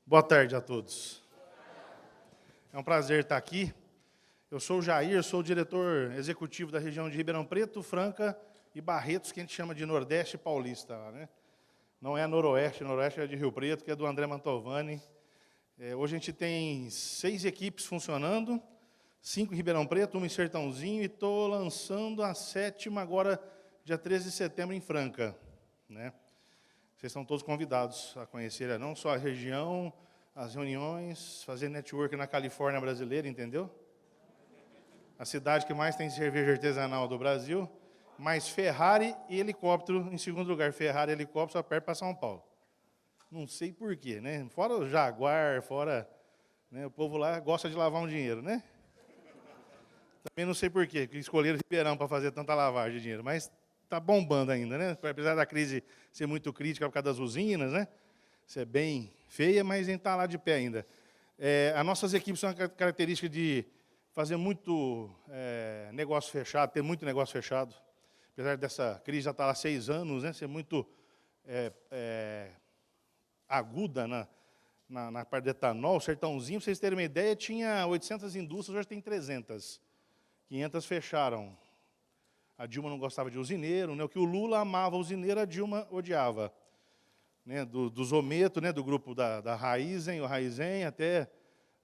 Boa tarde a todos. É um prazer estar aqui. Eu sou o Jair, sou o diretor executivo da região de Ribeirão Preto, Franca e Barretos, que a gente chama de Nordeste Paulista, né? Não é Noroeste, Noroeste é de Rio Preto, que é do André Mantovani. Hoje a gente tem 6 equipes funcionando, 5 em Ribeirão Preto, 1 em Sertãozinho, e estou lançando a 7ª agora, dia 13 de setembro, em Franca, né? Vocês estão todos convidados a conhecer não só a região, as reuniões, fazer network na Califórnia brasileira, entendeu? A cidade que mais tem cerveja artesanal do Brasil, mais Ferrari e helicóptero em segundo lugar. Ferrari e helicóptero só perde para São Paulo. Não sei porquê, né? Fora o Jaguar, fora... né, o povo lá gosta de lavar um dinheiro, né? Também não sei porquê, que escolheram Ribeirão para fazer tanta lavagem de dinheiro, mas está bombando ainda, né? Apesar da crise ser muito crítica por causa das usinas, né? Ser bem feia, mas a gente está lá de pé ainda. As nossas equipes são a característica de fazer muito negócio fechado, ter muito negócio fechado. Apesar dessa crise já estar lá há 6 anos, né? Ser muito aguda na parte de etanol. Sertãozinho, para vocês terem uma ideia, tinha 800 indústrias, hoje tem 300. 500 fecharam. A Dilma não gostava de usineiro, né? O que o Lula amava usineiro, a Dilma odiava. Né? Do Zometo, né? Do grupo da Raizen, o Raizen, até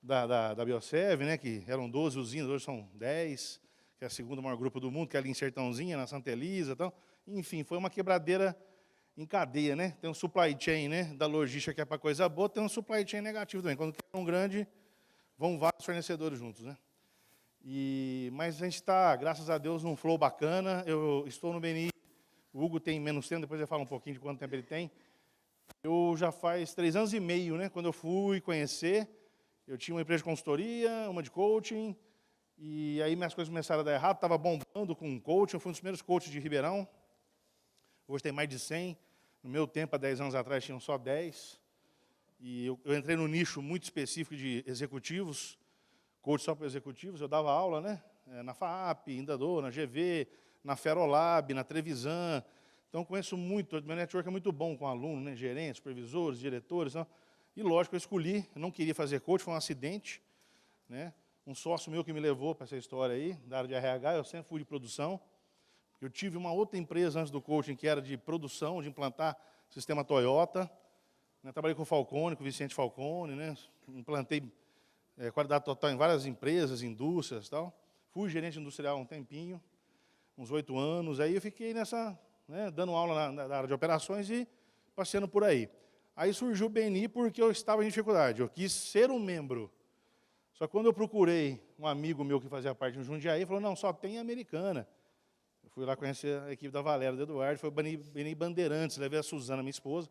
da Biosev, né? Que eram 12 usinas, hoje são 10, que é o segundo maior grupo do mundo, que é ali em Sertãozinho, na Santa Elisa. Então, enfim, foi uma quebradeira em cadeia, né? Tem um supply chain, né? Da logística que é para coisa boa, tem um supply chain negativo também. Quando quebra um grande, vão vários fornecedores juntos, né? Mas a gente está, graças a Deus, num flow bacana. Eu estou no BNI, o Hugo tem menos tempo, depois eu falo um pouquinho de quanto tempo ele tem. Eu já faz 3 anos e meio, né? Quando eu fui conhecer, eu tinha uma empresa de consultoria, uma de coaching, e aí minhas coisas começaram a dar errado, estava bombando com coaching, eu fui um dos primeiros coaches de Ribeirão. Hoje tem mais de 100, no meu tempo, há 10 anos atrás, tinham só 10. E eu entrei no nicho muito específico de executivos, coach só para executivos, eu dava aula, né? Na FAAP, ainda dou, na GV, na Ferolab, na Trevisan. Então, conheço muito, meu network é muito bom com alunos, né? Gerentes, supervisores, diretores. Não? E, lógico, eu escolhi, eu não queria fazer coach, foi um acidente. Né? Um sócio meu que me levou para essa história aí, da área de RH, eu sempre fui de produção. Eu tive uma outra empresa antes do coaching, que era de produção, de implantar sistema Toyota. Né? Trabalhei com o Falcone, com o Vicente Falcone, né? Implantei qualidade total em várias empresas, indústrias e tal. Fui gerente industrial um tempinho, uns 8 anos. Aí eu fiquei nessa, né, dando aula na área de operações e passeando por aí. Aí surgiu o BNI porque eu estava em dificuldade. Eu quis ser um membro. Só que quando eu procurei um amigo meu que fazia parte do Jundiaí, ele falou, não, só tem Americana. Eu fui lá conhecer a equipe da Valéria, do Eduardo, foi o BNI Bandeirantes, levei a Suzana, minha esposa.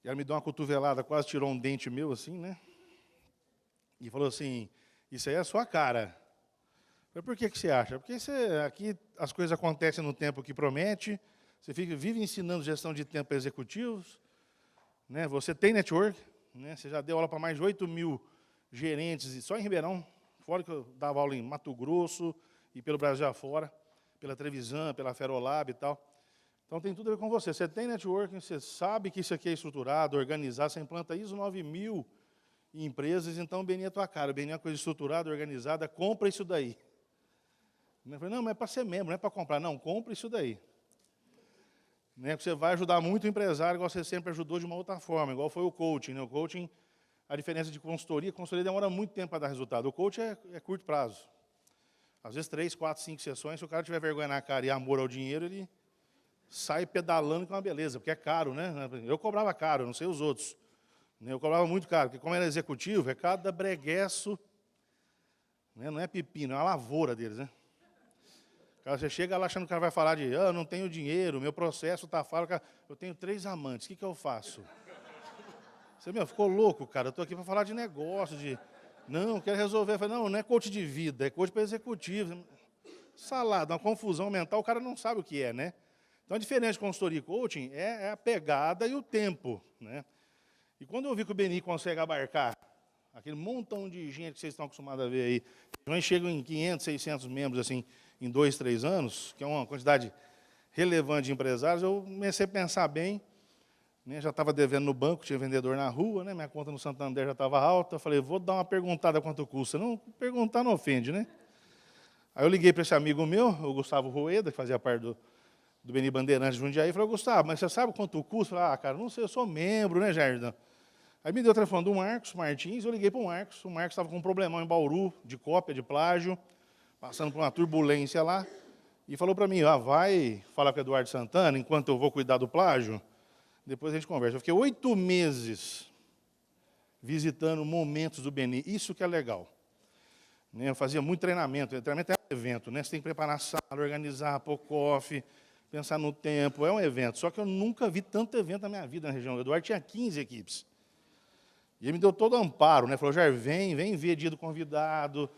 E ela me deu uma cotovelada, quase tirou um dente meu, assim, né? E falou assim, isso aí é a sua cara. Eu falei, por que você acha? Porque aqui as coisas acontecem no tempo que promete, você vive ensinando gestão de tempo para executivos, né? Você tem network, né? Você já deu aula para mais de 8.000 gerentes, só em Ribeirão, fora que eu dava aula em Mato Grosso e pelo Brasil afora, pela Trevisan, pela Ferolab e tal. Então tem tudo a ver com você. Você tem networking, você sabe que isso aqui é estruturado, organizado, você implanta ISO 9000 em empresas, então o BNI é a tua cara. O BNI é uma coisa estruturada, organizada, compra isso daí. Eu falei, não, mas é para ser membro, não é para comprar. Não, compra isso daí. Né, você vai ajudar muito o empresário, igual você sempre ajudou de uma outra forma, igual foi o coaching. Né? O coaching, a diferença de consultoria demora muito tempo para dar resultado. O coaching é curto prazo. Às vezes 3, 4, 5 sessões, se o cara tiver vergonha na cara e amor ao dinheiro, ele sai pedalando com uma beleza, porque é caro, né? Eu cobrava caro, não sei os outros. Eu cobrava muito caro, porque como era executivo, é cada bregueço, né? Não é pepino, é uma lavoura deles, né? Você chega lá achando que o cara vai falar de, eu não tenho dinheiro, meu processo está falho, eu tenho 3 amantes, o que eu faço? Você, ficou louco, cara, eu estou aqui para falar de negócio, não, quero resolver. Eu falei, não é coach de vida, é coach para executivo. Salada, uma confusão mental, o cara não sabe o que é, né? Então, a diferença de consultoria e coaching é a pegada e o tempo, né? E quando eu vi que o BNI consegue abarcar aquele montão de gente que vocês estão acostumados a ver aí, nós chegamos em 500, 600 membros, assim, em 2, 3 anos, que é uma quantidade relevante de empresários, eu comecei a pensar bem, né, já estava devendo no banco, tinha vendedor na rua, né, minha conta no Santander já estava alta. Falei, vou dar uma perguntada quanto custa. Não, perguntar não ofende, né? Aí eu liguei para esse amigo meu, o Gustavo Rueda, que fazia parte do Beni Bandeirantes de Jundiaí, e falei, Gustavo, mas você sabe quanto custa? Eu falei, cara, não sei, eu sou membro, né, Jardim? Aí me deu o telefone do Marcos Martins, eu liguei para o Marcos estava com um problemão em Bauru, de cópia, de plágio, passando por uma turbulência lá, e falou para mim, vai falar com o Eduardo Santana, enquanto eu vou cuidar do plágio, depois a gente conversa. Eu fiquei 8 meses visitando momentos do Beni, isso que é legal. Eu fazia muito treinamento. Treinamento é um evento, né? Você tem que preparar a sala, organizar, pôr coffee, pensar no tempo. É um evento. Só que eu nunca vi tanto evento na minha vida na região. O Eduardo tinha 15 equipes. E ele me deu todo o amparo, né? Falou, Jair, vem ver dia do convidado.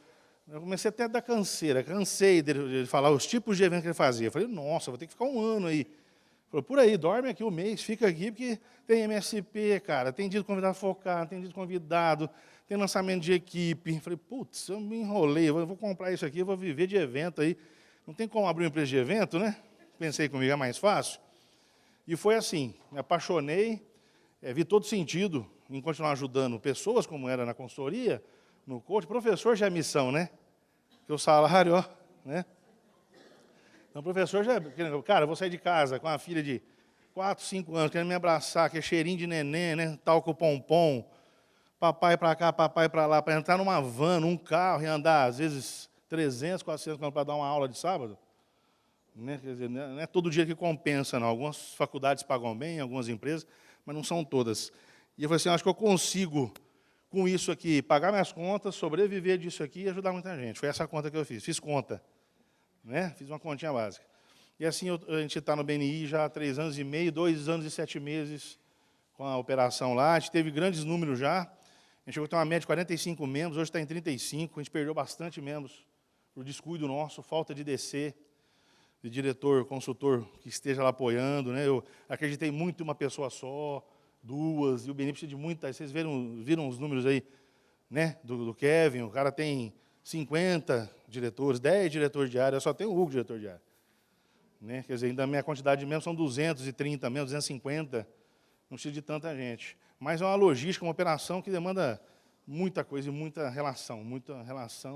Eu comecei até a dar canseira. Cansei dele falar os tipos de evento que ele fazia. Eu falei, nossa, vou ter que ficar um ano aí. Ele falou, por aí, dorme aqui um mês, fica aqui, porque tem MSP, cara, tem dia do convidado focado, tem dia do convidado, tem lançamento de equipe. Falei, putz, eu me enrolei, eu vou comprar isso aqui, eu vou viver de evento aí. Não tem como abrir uma empresa de evento, né? Pensei comigo, é mais fácil. E foi assim, me apaixonei, vi todo sentido em continuar ajudando pessoas, como era na consultoria, no coach. Professor já é missão, né? Porque o salário, ó, né? Então, professor já é... Cara, eu vou sair de casa com uma filha de 4, 5 anos, querendo me abraçar, que é cheirinho de neném, né? Talco pompom. Papai para cá, papai para lá, para entrar numa van, num carro e andar, às vezes, 300, 400 km para dar uma aula de sábado. Né? Quer dizer, não é todo dia que compensa, não. Algumas faculdades pagam bem, algumas empresas, mas não são todas. E eu falei assim, acho que eu consigo, com isso aqui, pagar minhas contas, sobreviver disso aqui e ajudar muita gente. Foi essa conta que eu fiz. Fiz conta. Né? Fiz uma continha básica. E assim, a gente está no BNI já há 3 anos e meio, 2 anos e 7 meses com a operação lá. A gente teve grandes números já. A gente chegou a ter uma média de 45 membros, hoje está em 35. A gente perdeu bastante membros por descuido nosso, falta de DC, de diretor, consultor que esteja lá apoiando. Né? Eu acreditei muito em uma pessoa só, 2, e o BNI precisa de muita. Vocês viram os números aí, né? do Kevin, o cara tem 50 diretores, 10 diretores de área, eu só tenho o Hugo, diretor de área. Né? Quer dizer, ainda a minha quantidade de membros são 230 membros, 250, não precisa de tanta gente. Mas é uma logística, uma operação que demanda muita coisa e muita relação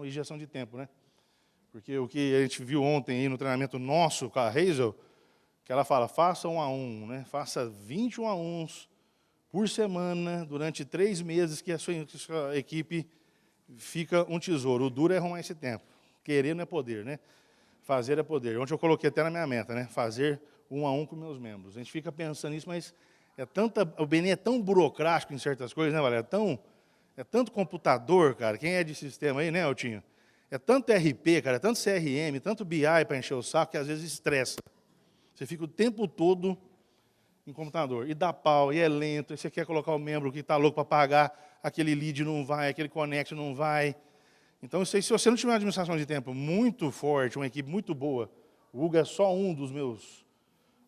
e gestão de tempo, né? Porque o que a gente viu ontem aí no treinamento nosso com a Hazel, que ela fala, faça 1 a 1, né? Faça 20 1 a 1s por semana, durante 3 meses, que a sua equipe fica um tesouro. O duro é arrumar esse tempo. Querer não é poder, né? Fazer é poder. Ontem eu coloquei até na minha meta, né? Fazer 1 a 1 com meus membros. A gente fica pensando nisso, mas o BNI é tão burocrático em certas coisas, né, Valéria? É tanto computador, cara. Quem é de sistema aí, né, Altinho? É tanto RP, cara, é tanto CRM, tanto BI para encher o saco, que às vezes estressa. Você fica o tempo todo em computador. E dá pau, e é lento, e você quer colocar o membro que está louco para pagar, aquele lead não vai, aquele connect não vai. Então, se você não tiver uma administração de tempo muito forte, uma equipe muito boa, o Hugo é só um dos meus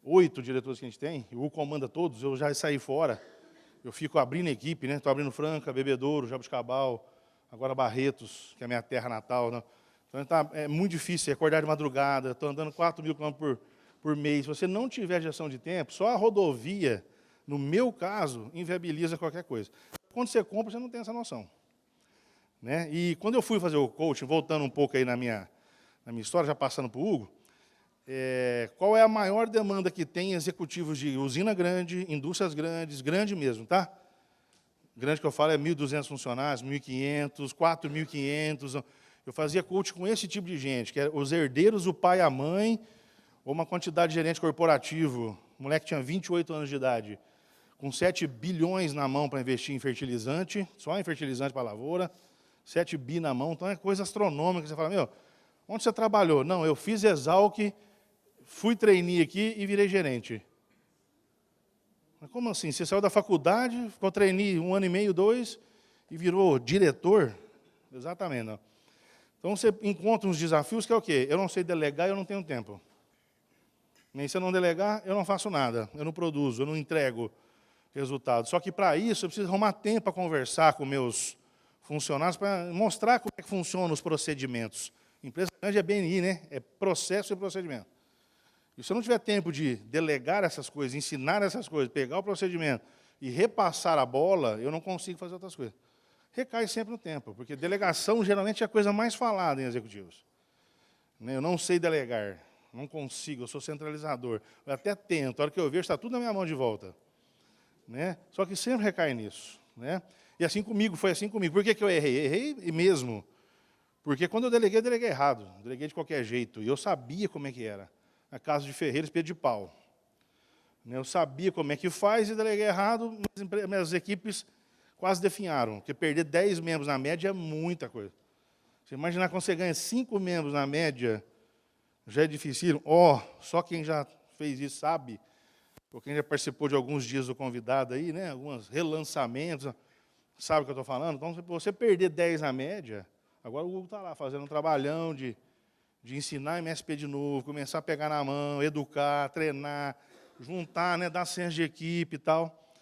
8 diretores que a gente tem, e o Hugo comanda todos, eu já saí fora, eu fico abrindo equipe, né? Estou abrindo Franca, Bebedouro, Jabuticabal, agora Barretos, que é a minha terra natal. Né? Então, é muito difícil acordar de madrugada, estou andando 4.000 km por mês. Se você não tiver gestão de tempo, só a rodovia, no meu caso, inviabiliza qualquer coisa. Quando você compra, você não tem essa noção. Né? E quando eu fui fazer o coaching, voltando um pouco aí na minha história, já passando para o Hugo, qual é a maior demanda que tem executivos de usina grande, indústrias grandes, grande mesmo, tá? Grande que eu falo é 1.200 funcionários, 1.500, 4.500. Eu fazia coaching com esse tipo de gente, que é os herdeiros, o pai e a mãe, ou uma quantidade de gerente corporativo. O moleque tinha 28 anos de idade, com 7 bilhões na mão para investir em fertilizante, só em fertilizante para a lavoura, 7 bi na mão, então é coisa astronômica. Você fala, meu, onde você trabalhou? Não, eu fiz Exalc, fui trainee aqui e virei gerente. Mas como assim? Você saiu da faculdade, ficou trainee 1 ano e meio, 2, e virou diretor? Exatamente. Não. Então você encontra uns desafios que é o quê? Eu não sei delegar, eu não tenho tempo. Nem se eu não delegar, eu não faço nada, eu não produzo, eu não entrego resultado. Só que para isso eu preciso arrumar tempo para conversar com meus funcionários, para mostrar como é que funcionam os procedimentos. Empresa grande é BNI, né? É processo e procedimento. E se eu não tiver tempo de delegar essas coisas, ensinar essas coisas, pegar o procedimento e repassar a bola, eu não consigo fazer outras coisas. Recai sempre no tempo, porque delegação geralmente é a coisa mais falada em executivos. Eu não sei delegar, não consigo, eu sou centralizador. Eu até tento, a hora que eu vejo, está tudo na minha mão de volta. Só que sempre recai nisso. E assim comigo, foi assim comigo. Por que eu errei? Errei mesmo. Porque quando eu deleguei errado. Deleguei de qualquer jeito. E eu sabia como é que era. Na casa de ferreiro, espeto de pau. Eu sabia como é que faz e deleguei errado. Minhas equipes quase definharam. Porque perder 10 membros na média é muita coisa. Você imaginar quando você ganha 5 membros na média, já é difícil. Só quem já fez isso sabe. Ou quem já participou de alguns dias do convidado aí, alguns relançamentos, sabe o que eu estou falando? Então, se você perder 10 na média, agora o Hugo está lá fazendo um trabalhão de ensinar MSP de novo, começar a pegar na mão, educar, treinar, juntar, dar senso de equipe e tal.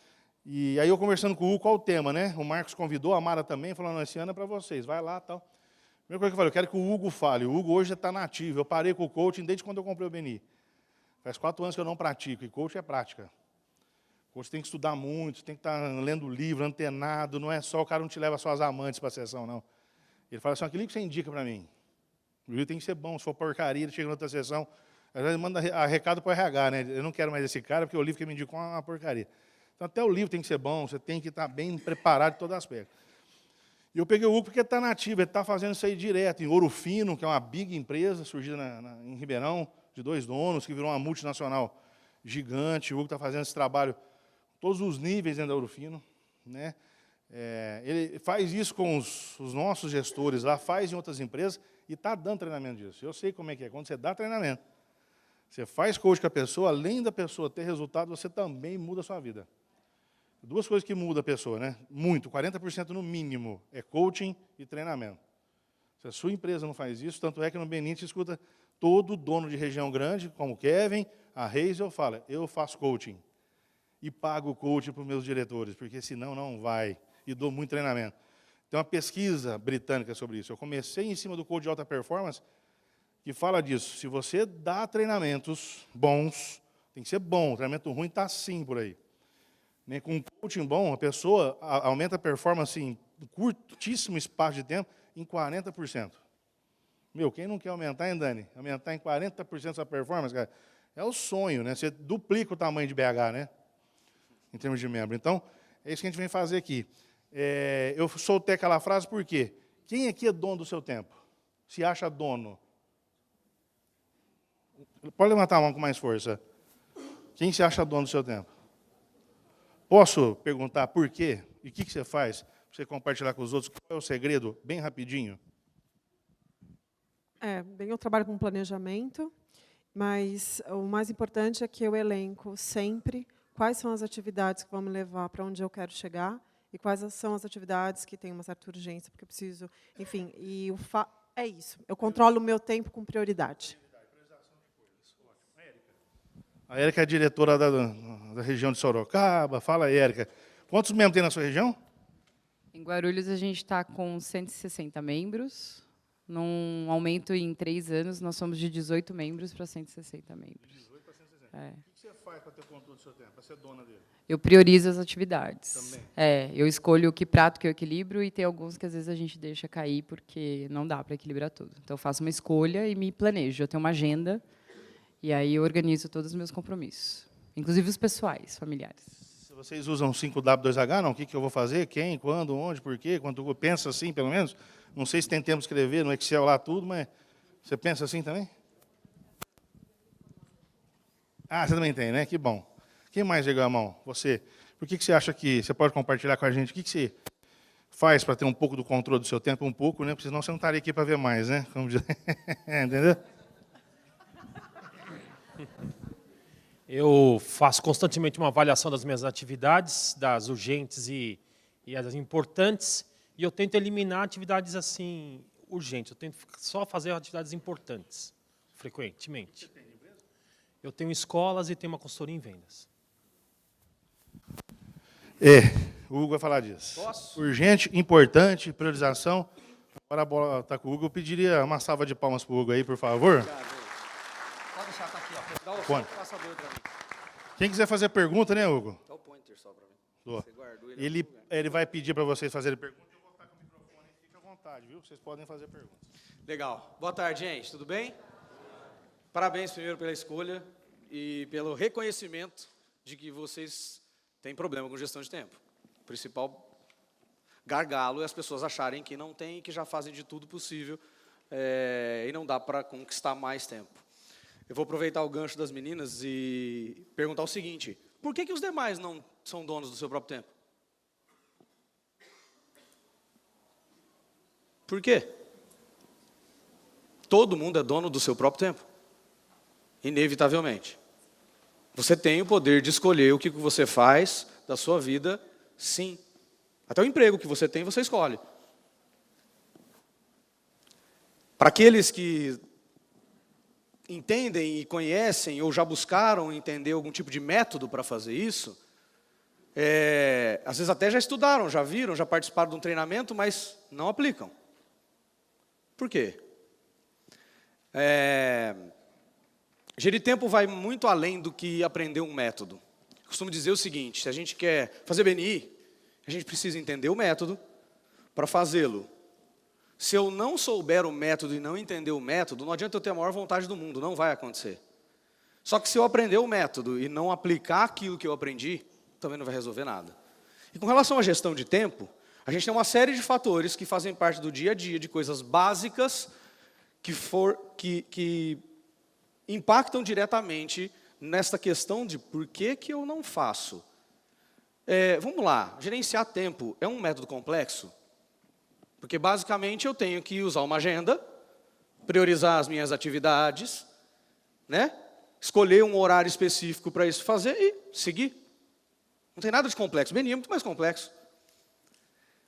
E aí eu conversando com o Hugo, qual o tema, O Marcos convidou, a Mara também, falando, esse ano é para vocês, vai lá e tal. Primeira coisa que eu falei, eu quero que o Hugo fale. O Hugo hoje já está nativo, eu parei com o coaching desde quando eu comprei o BNI. Faz 4 anos que eu não pratico, e coach é prática. Coach tem que estudar muito, tem que estar lendo livro, antenado, não é só o cara não te leva só as amantes para a sessão, não. Ele fala assim, aquele que você indica para mim. O livro tem que ser bom, se for porcaria, ele chega na outra sessão, ele manda recado para o RH, Eu não quero mais esse cara, porque o livro que me indicou é uma porcaria. Então, até o livro tem que ser bom, você tem que estar bem preparado em todo aspecto. E eu peguei o Hugo porque ele está nativo, ele está fazendo isso aí direto, em Ouro Fino, que é uma big empresa, surgida em Ribeirão, de 2 donos, que virou uma multinacional gigante. O Hugo está fazendo esse trabalho, todos os níveis dentro da Ouro Fino. Ele faz isso com os nossos gestores lá, faz em outras empresas, e está dando treinamento disso. Eu sei como é que é, quando você dá treinamento, você faz coach com a pessoa, além da pessoa ter resultado, você também muda a sua vida. 2 coisas que mudam a pessoa, muito, 40% no mínimo, é coaching e treinamento. Se a sua empresa não faz isso, tanto é que no Benin você escuta todo dono de região grande, como o Kevin, a Reis, eu falo, eu faço coaching. E pago o coaching para os meus diretores, porque senão não vai. E dou muito treinamento. Tem uma pesquisa britânica sobre isso. Eu comecei em cima do coach de alta performance, que fala disso. Se você dá treinamentos bons, tem que ser bom, o treinamento ruim está sim por aí. Com um coaching bom, a pessoa aumenta a performance em curtíssimo espaço de tempo em 40%. Quem não quer aumentar, hein, Dani? Aumentar em 40% a sua performance, cara, é o sonho, Você duplica o tamanho de BH, em termos de membro. Então, é isso que a gente vem fazer aqui. Eu soltei aquela frase por quê? Quem aqui é dono do seu tempo? Se acha dono? Pode levantar a mão com mais força. Quem se acha dono do seu tempo? Posso perguntar por quê? E o que você faz? Para você compartilhar com os outros, qual é o segredo? Bem rapidinho. Eu trabalho com planejamento, mas o mais importante é que eu elenco sempre quais são as atividades que vão me levar para onde eu quero chegar e quais são as atividades que têm uma certa urgência, porque eu preciso, enfim, é isso. Eu controlo o meu tempo com prioridade. A Érica é diretora da região de Sorocaba. Fala, Érica. Quantos membros tem na sua região? Em Guarulhos, a gente está com 160 membros. Num aumento em 3 anos, nós somos de 18 membros para 160 membros. 18 para 160. O que você faz para ter controle do seu tempo, para ser dona dele? Eu priorizo as atividades. Também? Eu escolho que prato que eu equilibro e tem alguns que, às vezes, a gente deixa cair porque não dá para equilibrar tudo. Então, eu faço uma escolha e me planejo. Eu tenho uma agenda e aí eu organizo todos os meus compromissos, inclusive os pessoais, familiares. Vocês usam 5W2H, não? O que eu vou fazer? Quem, quando, onde, por quê? Quanto pensa assim, pelo menos? Não sei se tem tempo de escrever no Excel lá tudo, mas você pensa assim também? Ah, você também tem, Que bom. Quem mais ligou a mão? Você. Por que você acha que você pode compartilhar com a gente? O que você faz para ter um pouco do controle do seu tempo? Um pouco, Porque senão você não estaria aqui para ver mais, Como dizer. Entendeu? Eu faço constantemente uma avaliação das minhas atividades, das urgentes e as importantes, e eu tento eliminar atividades assim urgentes. Eu tento só fazer atividades importantes, frequentemente. Eu tenho escolas e tenho uma consultoria em vendas. O Hugo vai falar disso. Posso? Urgente, importante, priorização. Agora a bola está com o Hugo. Eu pediria uma salva de palmas para o Hugo aí, por favor. Pode deixar, tá aqui, ó. Fone. o passador para mim. Quem quiser fazer pergunta, né, Hugo? Dá o pointer só para mim. Tô. Você guardou ele. Ele vai pedir para vocês fazerem pergunta. Eu vou estar com o microfone, fica à vontade, viu? Vocês podem fazer perguntas. Legal. Boa tarde, gente. Tudo bem? Parabéns primeiro pela escolha e pelo reconhecimento de que vocês têm problema com gestão de tempo. O principal gargalo é as pessoas acharem que não tem e que já fazem de tudo possível e não dá para conquistar mais tempo. Eu vou aproveitar o gancho das meninas e perguntar o seguinte: por que os demais não são donos do seu próprio tempo? Por quê? Todo mundo é dono do seu próprio tempo. Inevitavelmente. Você tem o poder de escolher o que você faz da sua vida, sim. Até o emprego que você tem, você escolhe. Para aqueles que entendem e conhecem ou já buscaram entender algum tipo de método para fazer isso, às vezes até já estudaram, já viram, já participaram de um treinamento, mas não aplicam. Por quê? Gerir tempo vai muito além do que aprender um método. Eu costumo dizer o seguinte: se a gente quer fazer BNI, a gente precisa entender o método para fazê-lo. Se eu não souber o método e não entender o método, não adianta eu ter a maior vontade do mundo, não vai acontecer. Só que se eu aprender o método e não aplicar aquilo que eu aprendi, também não vai resolver nada. E com relação à gestão de tempo, a gente tem uma série de fatores que fazem parte do dia a dia, de coisas básicas que impactam diretamente nesta questão de por que eu não faço. Vamos lá, gerenciar tempo é um método complexo? Porque basicamente eu tenho que usar uma agenda, priorizar as minhas atividades, né? Escolher um horário específico para isso fazer e seguir. Não tem nada de complexo, BNI é muito mais complexo.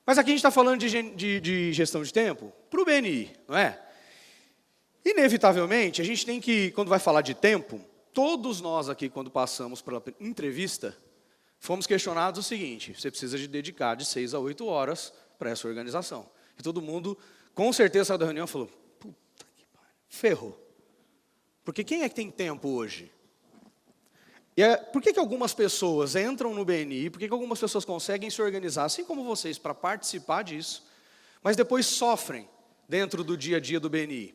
Mas aqui a gente está falando de gestão de tempo para o BNI, não é? Inevitavelmente, a gente tem que, quando vai falar de tempo, todos nós aqui, quando passamos pela entrevista, fomos questionados o seguinte: você precisa de dedicar de 6 a 8 horas para essa organização. E todo mundo, com certeza, saiu da reunião e falou: puta que pariu, ferrou. Porque quem é que tem tempo hoje? Por que algumas pessoas entram no BNI, por que algumas pessoas conseguem se organizar, assim como vocês, para participar disso, mas depois sofrem dentro do dia a dia do BNI?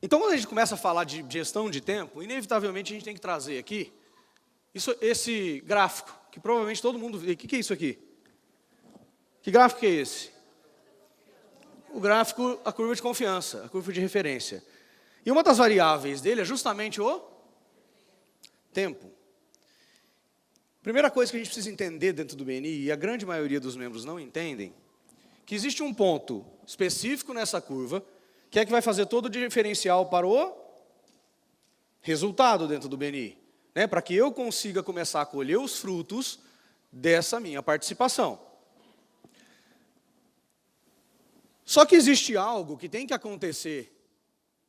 Então, quando a gente começa a falar de gestão de tempo, inevitavelmente a gente tem que trazer aqui esse gráfico, que provavelmente todo mundo vê. O que é isso aqui? Que gráfico é esse? O gráfico, a curva de confiança, a curva de referência. E uma das variáveis dele é justamente o tempo. Primeira coisa que a gente precisa entender dentro do BNI, e a grande maioria dos membros não entendem, que existe um ponto específico nessa curva, que é que vai fazer todo o diferencial para o resultado dentro do BNI, né? Para que eu consiga começar a colher os frutos dessa minha participação. Só que existe algo que tem que acontecer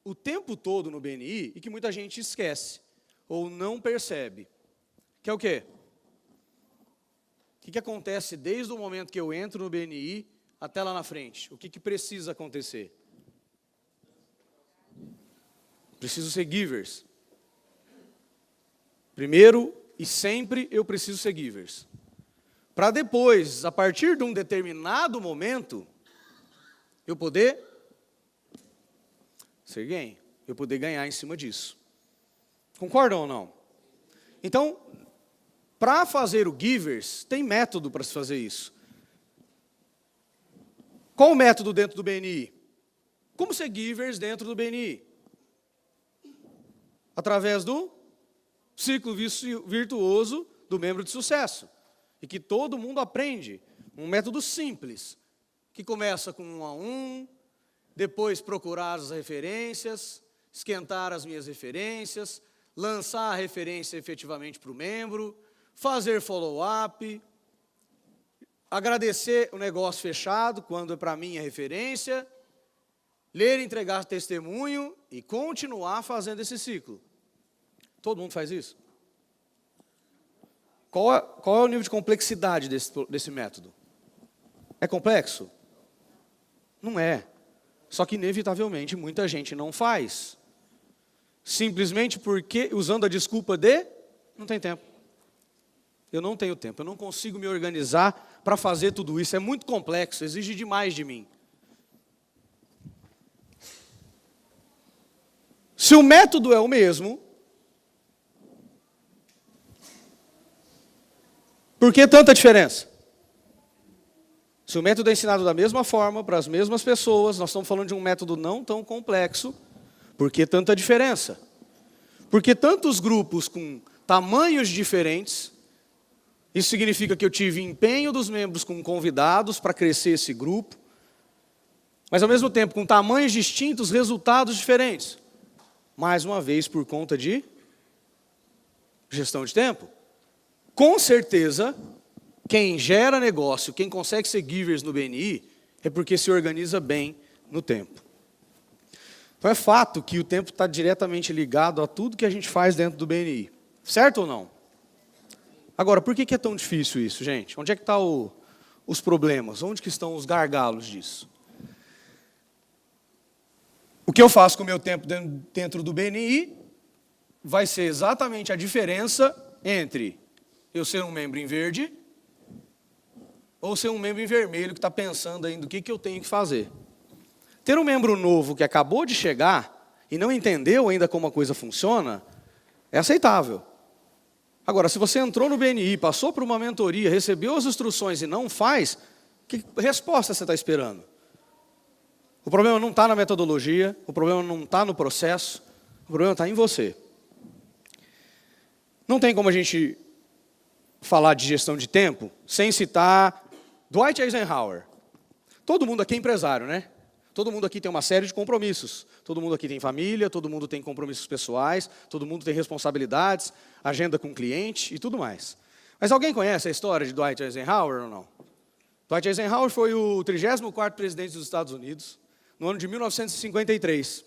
o tempo todo no BNI e que muita gente esquece ou não percebe, que é o quê? O que acontece desde o momento que eu entro no BNI até lá na frente? O que precisa acontecer? Preciso ser givers. Primeiro e sempre eu preciso ser givers. Para depois, a partir de um determinado momento, eu poder ser gain, eu poder ganhar em cima disso. Concordam ou não? Então, para fazer o givers, tem método para se fazer isso. Qual o método dentro do BNI? Como ser givers dentro do BNI? Através do ciclo virtuoso do membro de sucesso. E que todo mundo aprende. Um método simples, que começa com 1 a 1, depois procurar as referências, esquentar as minhas referências, lançar a referência efetivamente para o membro, fazer follow-up, agradecer o negócio fechado, quando é para mim a referência, ler e entregar testemunho e continuar fazendo esse ciclo. Todo mundo faz isso? Qual é o nível de complexidade desse método? É complexo? Não é. Só que, inevitavelmente, muita gente não faz. simplesmente porque, usando a desculpa de, não tem tempo. Eu não tenho tempo, eu não consigo me organizar para fazer tudo isso, é muito complexo, exige demais de mim. Se o método é o mesmo, por que tanta diferença? Se o método é ensinado da mesma forma, para as mesmas pessoas, nós estamos falando de um método não tão complexo, por que tanta diferença? Porque tantos grupos com tamanhos diferentes, isso significa que eu tive empenho dos membros com convidados para crescer esse grupo, mas ao mesmo tempo com tamanhos distintos, resultados diferentes. Mais uma vez por conta de gestão de tempo. Com certeza, quem gera negócio, quem consegue ser givers no BNI, é porque se organiza bem no tempo. Então é fato que o tempo está diretamente ligado a tudo que a gente faz dentro do BNI. Certo ou não? Agora, por que é tão difícil isso, gente? Onde é que estão os problemas? Onde que estão os gargalos disso? O que eu faço com o meu tempo dentro do BNI vai ser exatamente a diferença entre eu ser um membro em verde ou ser um membro em vermelho que está pensando ainda o que eu tenho que fazer. Ter um membro novo que acabou de chegar e não entendeu ainda como a coisa funciona, é aceitável. Agora, se você entrou no BNI, passou por uma mentoria, recebeu as instruções e não faz, que resposta você está esperando? O problema não está na metodologia, o problema não está no processo, o problema está em você. Não tem como a gente falar de gestão de tempo sem citar Dwight Eisenhower. Todo mundo aqui é empresário, né? Todo mundo aqui tem uma série de compromissos. Todo mundo aqui tem família, todo mundo tem compromissos pessoais, todo mundo tem responsabilidades, agenda com cliente e tudo mais. Mas alguém conhece a história de Dwight Eisenhower ou não? Dwight Eisenhower foi o 34º presidente dos Estados Unidos, no ano de 1953.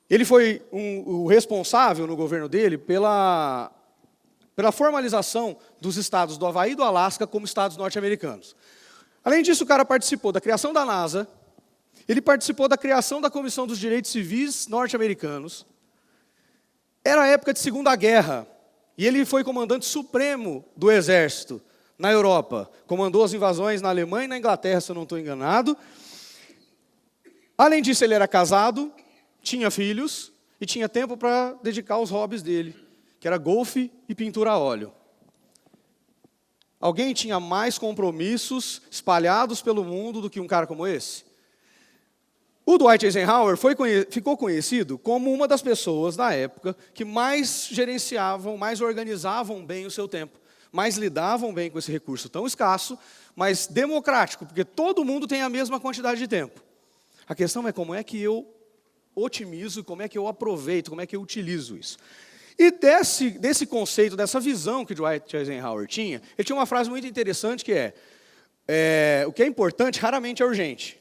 Ele foi o responsável no governo dele pela formalização dos estados do Havaí e do Alasca como estados norte-americanos. Além disso, o cara participou da criação da NASA, ele participou da criação da Comissão dos Direitos Civis norte-americanos. Era a época de Segunda Guerra, e ele foi comandante supremo do Exército na Europa. Comandou as invasões na Alemanha e na Inglaterra, se eu não estou enganado. Além disso, ele era casado, tinha filhos e tinha tempo para dedicar aos hobbies dele, que era golfe e pintura a óleo. Alguém tinha mais compromissos espalhados pelo mundo do que um cara como esse? O Dwight Eisenhower ficou conhecido como uma das pessoas da época que mais gerenciavam, mais organizavam bem o seu tempo, mais lidavam bem com esse recurso tão escasso, mas democrático, porque todo mundo tem a mesma quantidade de tempo. A questão é como é que eu otimizo, como é que eu aproveito, como é que eu utilizo isso. E desse conceito, dessa visão que Dwight Eisenhower tinha, ele tinha uma frase muito interessante que o que é importante raramente é urgente.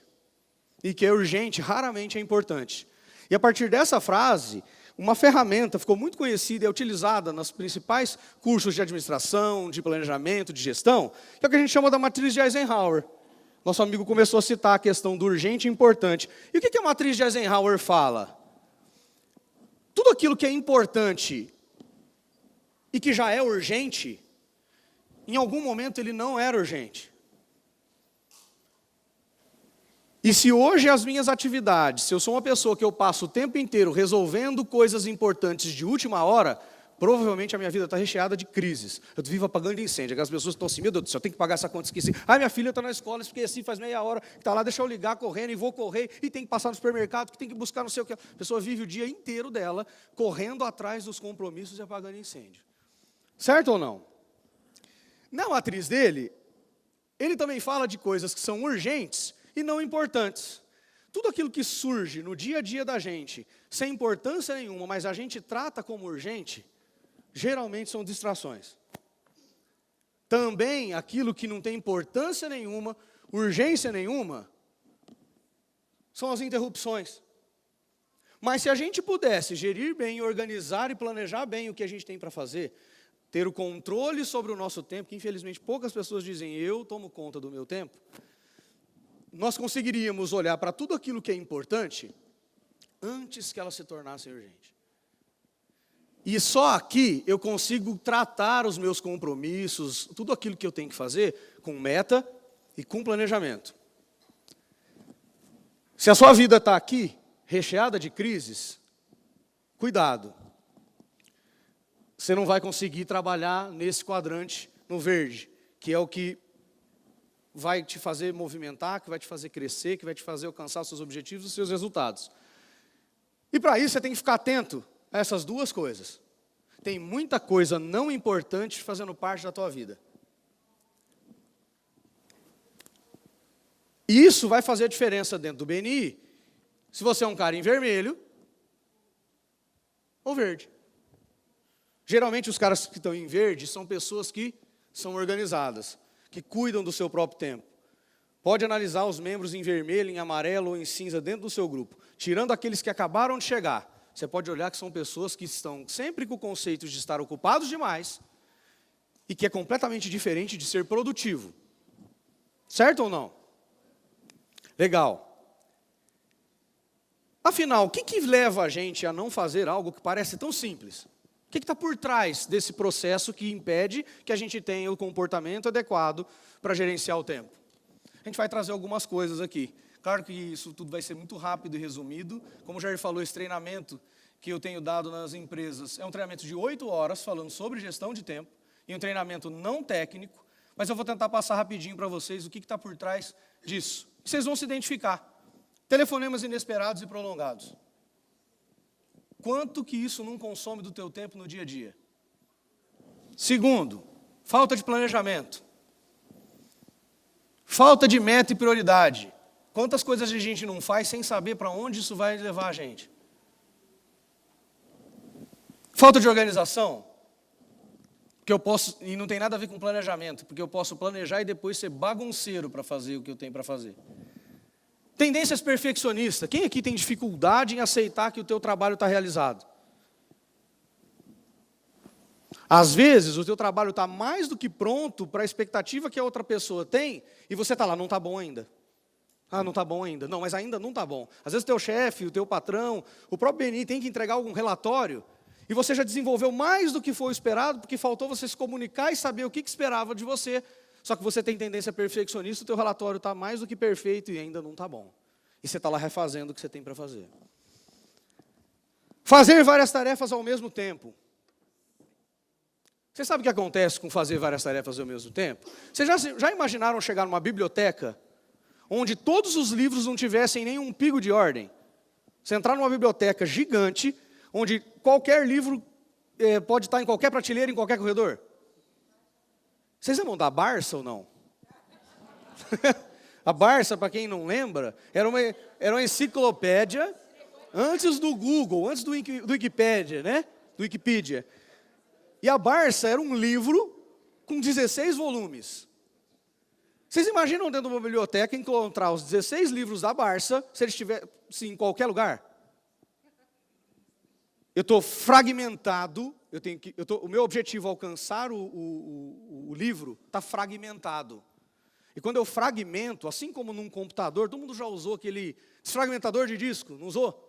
E o que é urgente raramente é importante. E a partir dessa frase, uma ferramenta ficou muito conhecida e é utilizada nos principais cursos de administração, de planejamento, de gestão, que é o que a gente chama da matriz de Eisenhower. Nosso amigo começou a citar a questão do urgente e importante. E o que a matriz de Eisenhower fala? Tudo aquilo que é importante e que já é urgente, em algum momento ele não era urgente. E se hoje as minhas atividades, se eu sou uma pessoa que eu passo o tempo inteiro resolvendo coisas importantes de última hora, provavelmente a minha vida está recheada de crises. Eu vivo apagando incêndio. Aquelas pessoas estão assim, meu Deus do céu, eu tenho que pagar essa conta, esqueci. Minha filha está na escola, esqueci, faz meia hora, está lá, deixa eu ligar correndo e vou correr, e tem que passar no supermercado, que tem que buscar não sei o que. A pessoa vive o dia inteiro dela, correndo atrás dos compromissos e apagando incêndio. Certo ou não? Na matriz dele, ele também fala de coisas que são urgentes e não importantes. Tudo aquilo que surge no dia a dia da gente, sem importância nenhuma, mas a gente trata como urgente, geralmente são distrações. Também aquilo que não tem importância nenhuma, urgência nenhuma, são as interrupções. Mas se a gente pudesse gerir bem, organizar e planejar bem o que a gente tem para fazer, ter o controle sobre o nosso tempo, que infelizmente poucas pessoas dizem, eu tomo conta do meu tempo, nós conseguiríamos olhar para tudo aquilo que é importante antes que ela se tornasse urgente. E só aqui eu consigo tratar os meus compromissos, tudo aquilo que eu tenho que fazer, com meta e com planejamento. Se a sua vida está aqui, recheada de crises, cuidado. Você não vai conseguir trabalhar nesse quadrante, no verde, que é o que vai te fazer movimentar, que vai te fazer crescer, que vai te fazer alcançar os seus objetivos e os seus resultados. E para isso você tem que ficar atento a essas duas coisas. Tem muita coisa não importante fazendo parte da tua vida. E isso vai fazer a diferença dentro do BNI, se você é um cara em vermelho ou verde. Geralmente os caras que estão em verde são pessoas que são organizadas, que cuidam do seu próprio tempo. Pode analisar os membros em vermelho, em amarelo ou em cinza dentro do seu grupo. Tirando aqueles que acabaram de chegar, você pode olhar que são pessoas que estão sempre com o conceito de estar ocupados demais e que é completamente diferente de ser produtivo. Certo ou não? Legal. Afinal, o que leva a gente a não fazer algo que parece tão simples? O que está por trás desse processo que impede que a gente tenha o comportamento adequado para gerenciar o tempo? A gente vai trazer algumas coisas aqui. Claro que isso tudo vai ser muito rápido e resumido. Como o Jair falou, esse treinamento que eu tenho dado nas empresas é um treinamento de 8 horas, falando sobre gestão de tempo, e um treinamento não técnico, mas eu vou tentar passar rapidinho para vocês o que está por trás disso. E vocês vão se identificar. Telefonemas inesperados e prolongados. Quanto que isso não consome do teu tempo no dia a dia? Segundo, falta de planejamento. Falta de meta e prioridade. Quantas coisas a gente não faz sem saber para onde isso vai levar a gente? Falta de organização. Que eu posso, e não tem nada a ver com planejamento, porque eu posso planejar e depois ser bagunceiro para fazer o que eu tenho para fazer. Tendências perfeccionistas. Quem aqui tem dificuldade em aceitar que o teu trabalho está realizado? Às vezes, o teu trabalho está mais do que pronto para a expectativa que a outra pessoa tem, e você está lá, não está bom ainda. Ah, não está bom ainda. Não, mas ainda não está bom. Às vezes o teu chefe, o teu patrão, o próprio BNI tem que entregar algum relatório, e você já desenvolveu mais do que foi esperado, porque faltou você se comunicar e saber o que esperava de você. Só que você tem tendência perfeccionista, o teu relatório está mais do que perfeito e ainda não está bom. E você está lá refazendo o que você tem para fazer. Fazer várias tarefas ao mesmo tempo. Você sabe o que acontece com fazer várias tarefas ao mesmo tempo? Vocês já imaginaram chegar numa biblioteca onde todos os livros não tivessem nenhum pingo de ordem? Você entrar numa biblioteca gigante, onde qualquer livro pode estar em qualquer prateleira, em qualquer corredor? Vocês lembram da Barça ou não? A Barça, para quem não lembra, era uma enciclopédia antes do Google, antes do Wikipedia, né? Do Wikipedia. E a Barça era um livro com 16 volumes. Vocês imaginam dentro de uma biblioteca encontrar os 16 livros da Barça, se eles estivessem em qualquer lugar? Eu estou fragmentado, o meu objetivo é alcançar o livro está fragmentado. E quando eu fragmento, assim como num computador, todo mundo já usou aquele desfragmentador de disco, não usou?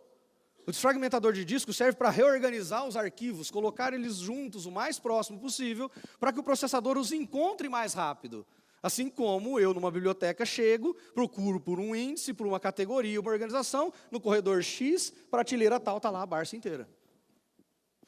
O desfragmentador de disco serve para reorganizar os arquivos, colocar eles juntos o mais próximo possível, para que o processador os encontre mais rápido. Assim como eu, numa biblioteca, chego, procuro por um índice, por uma categoria, uma organização, no corredor X, prateleira tal, está lá a Barça inteira.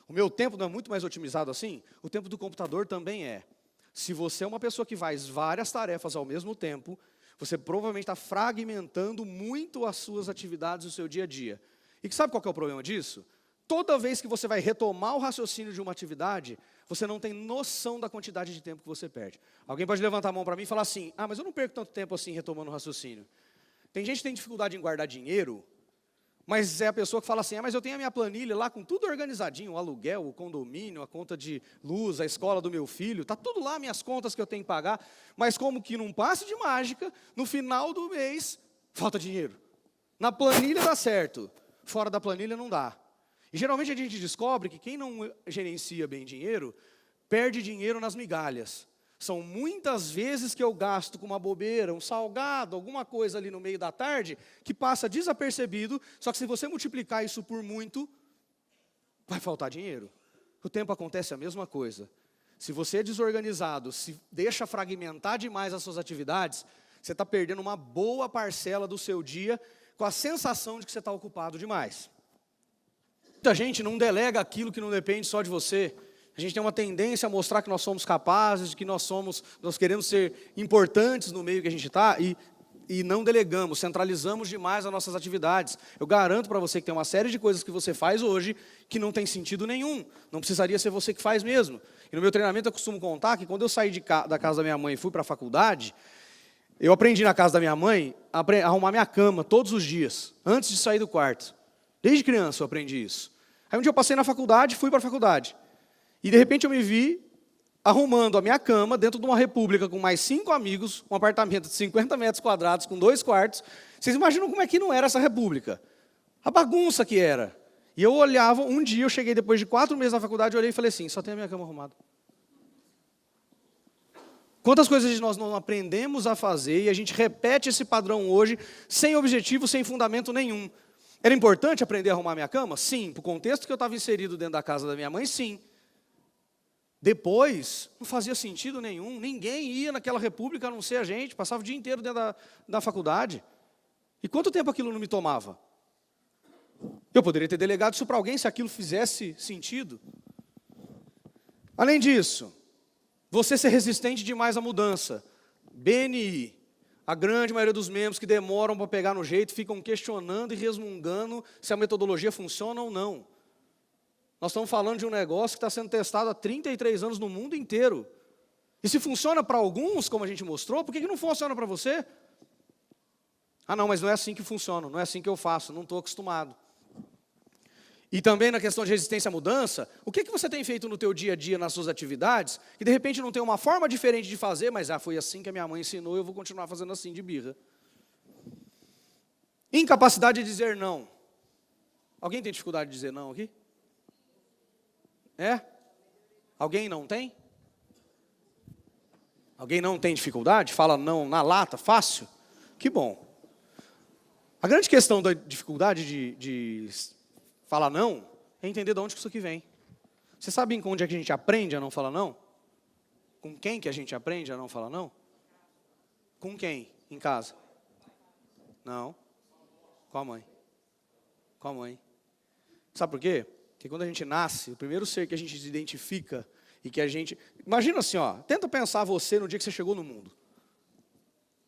O meu tempo não é muito mais otimizado assim? O tempo do computador também é. Se você é uma pessoa que faz várias tarefas ao mesmo tempo, você provavelmente está fragmentando muito as suas atividades do seu dia a dia. E sabe qual que é o problema disso? Toda vez que você vai retomar o raciocínio de uma atividade, você não tem noção da quantidade de tempo que você perde. Alguém pode levantar a mão para mim e falar assim, mas eu não perco tanto tempo assim retomando o raciocínio. Tem gente que tem dificuldade em guardar dinheiro, mas é a pessoa que fala assim, mas eu tenho a minha planilha lá com tudo organizadinho, o aluguel, o condomínio, a conta de luz, a escola do meu filho, está tudo lá, minhas contas que eu tenho que pagar, mas como que num passe de mágica, no final do mês, falta dinheiro. Na planilha dá certo, fora da planilha não dá. E geralmente a gente descobre que quem não gerencia bem dinheiro, perde dinheiro nas migalhas. São muitas vezes que eu gasto com uma bobeira, um salgado, alguma coisa ali no meio da tarde, que passa desapercebido, só que se você multiplicar isso por muito, vai faltar dinheiro. o tempo acontece a mesma coisa. Se você é desorganizado, se deixa fragmentar demais as suas atividades, você está perdendo uma boa parcela do seu dia com a sensação de que você está ocupado demais. Muita gente não delega aquilo que não depende só de você. A gente tem uma tendência a mostrar que nós somos capazes, de que nós queremos ser importantes no meio que a gente está e não delegamos, centralizamos demais as nossas atividades. Eu garanto para você que tem uma série de coisas que você faz hoje que não tem sentido nenhum. Não precisaria ser você que faz mesmo. E no meu treinamento eu costumo contar que quando eu saí da casa da minha mãe e fui para a faculdade, eu aprendi na casa da minha mãe a arrumar minha cama todos os dias, antes de sair do quarto. Desde criança eu aprendi isso. Aí um dia eu passei na faculdade, fui para a faculdade. E de repente eu me vi arrumando a minha cama dentro de uma república com mais 5 amigos, um apartamento de 50 metros quadrados com 2 quartos. Vocês imaginam como é que não era essa república? A bagunça que era. E eu olhava, um dia eu cheguei depois de 4 meses na faculdade, eu olhei e falei assim, só tem a minha cama arrumada. Quantas coisas nós não aprendemos a fazer e a gente repete esse padrão hoje sem objetivo, sem fundamento nenhum. Era importante aprender a arrumar minha cama? Sim. Para o contexto que eu estava inserido dentro da casa da minha mãe, sim. Depois, não fazia sentido nenhum. Ninguém ia naquela república a não ser a gente. Passava o dia inteiro dentro da faculdade. E quanto tempo aquilo não me tomava? Eu poderia ter delegado isso para alguém se aquilo fizesse sentido. Além disso, você ser resistente demais à mudança. BNI. A grande maioria dos membros que demoram para pegar no jeito ficam questionando e resmungando se a metodologia funciona ou não. Nós estamos falando de um negócio que está sendo testado há 33 anos no mundo inteiro. E se funciona para alguns, como a gente mostrou, por que não funciona para você? Ah, não, mas não é assim que funciona, não é assim que eu faço, não estou acostumado. E também na questão de resistência à mudança, o que você tem feito no teu dia a dia, nas suas atividades, que de repente não tem uma forma diferente de fazer, mas foi assim que a minha mãe ensinou, eu vou continuar fazendo assim, de birra. Incapacidade de dizer não. Alguém tem dificuldade de dizer não aqui? É? Alguém não tem? Alguém não tem dificuldade? Fala não na lata, fácil? Que bom. A grande questão da dificuldade de falar não é entender de onde que isso aqui vem. Você sabe onde é que a gente aprende a não falar não? Com quem que a gente aprende a não falar não? Com quem? Em casa? Não. Com a mãe. Com a mãe. Sabe por quê? Porque quando a gente nasce, o primeiro ser que a gente se identifica e que a gente... Imagina assim, ó, tenta pensar você no dia que você chegou no mundo.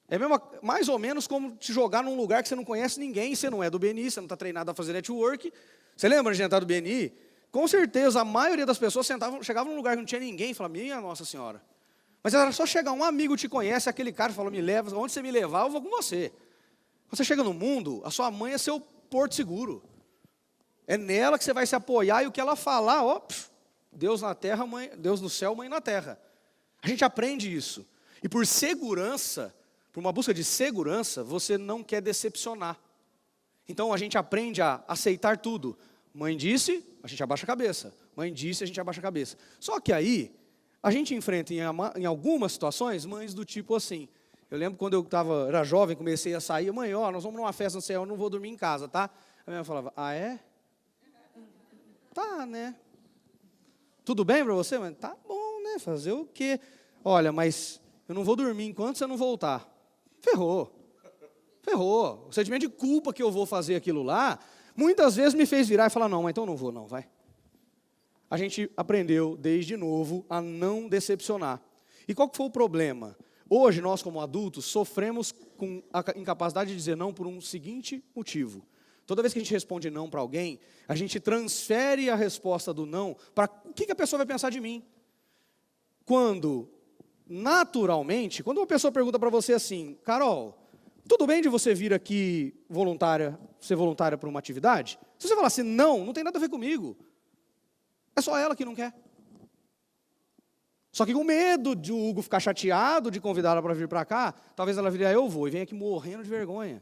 É mesmo, mais ou menos como te jogar num lugar que você não conhece ninguém, você não é do BNI, você não está treinado a fazer network. Você lembra de entrar do BNI? Com certeza, a maioria das pessoas chegavam num lugar que não tinha ninguém e falavam, minha Nossa Senhora. Mas era só chegar, um amigo te conhece, aquele cara fala, me leva, onde você me levar, eu vou com você. Quando você chega no mundo, a sua mãe é seu porto seguro. É nela que você vai se apoiar e o que ela falar, ó, Deus na terra, mãe, Deus no céu, mãe na terra. A gente aprende isso. E por segurança, por uma busca de segurança, você não quer decepcionar. Então a gente aprende a aceitar tudo. Mãe disse, a gente abaixa a cabeça. Mãe disse, a gente abaixa a cabeça. Só que aí, a gente enfrenta em algumas situações, mães do tipo assim. Eu lembro quando eu era jovem, comecei a sair, mãe, ó, nós vamos numa festa no céu, eu não vou dormir em casa, tá? A minha mãe falava, ah, é? Tá, né? Tudo bem para você? Mas tá bom, né? Fazer o quê? Olha, mas eu não vou dormir enquanto você não voltar. Ferrou. Ferrou. O sentimento de culpa que eu vou fazer aquilo lá, muitas vezes me fez virar e falar, não, mas então eu não vou, não, vai. A gente aprendeu, desde novo, a não decepcionar. E qual que foi o problema? Hoje, nós como adultos, sofremos com a incapacidade de dizer não por um seguinte motivo. Toda vez que a gente responde não para alguém, a gente transfere a resposta do não para o que a pessoa vai pensar de mim. Quando, naturalmente, quando uma pessoa pergunta para você assim, Carol, tudo bem de você vir aqui ser voluntária para uma atividade? Se você falar assim, não, não tem nada a ver comigo. É só ela que não quer. Só que com medo de o Hugo ficar chateado de convidar ela para vir para cá, talvez ela vire, eu vou, e vem aqui morrendo de vergonha.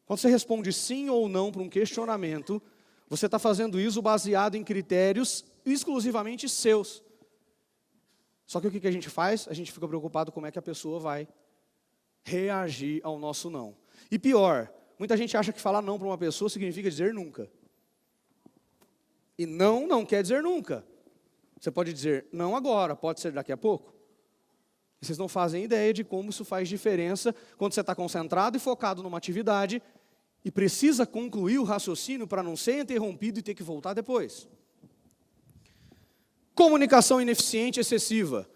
Quando você responde sim ou não para um questionamento, você está fazendo isso baseado em critérios exclusivamente seus. Só que o que a gente faz? A gente fica preocupado como é que a pessoa vai reagir ao nosso não. E pior, muita gente acha que falar não para uma pessoa significa dizer nunca. E não quer dizer nunca. Você pode dizer não agora, pode ser daqui a pouco. E vocês não fazem ideia de como isso faz diferença quando você está concentrado e focado numa atividade e precisa concluir o raciocínio para não ser interrompido e ter que voltar depois. Comunicação ineficiente e excessiva.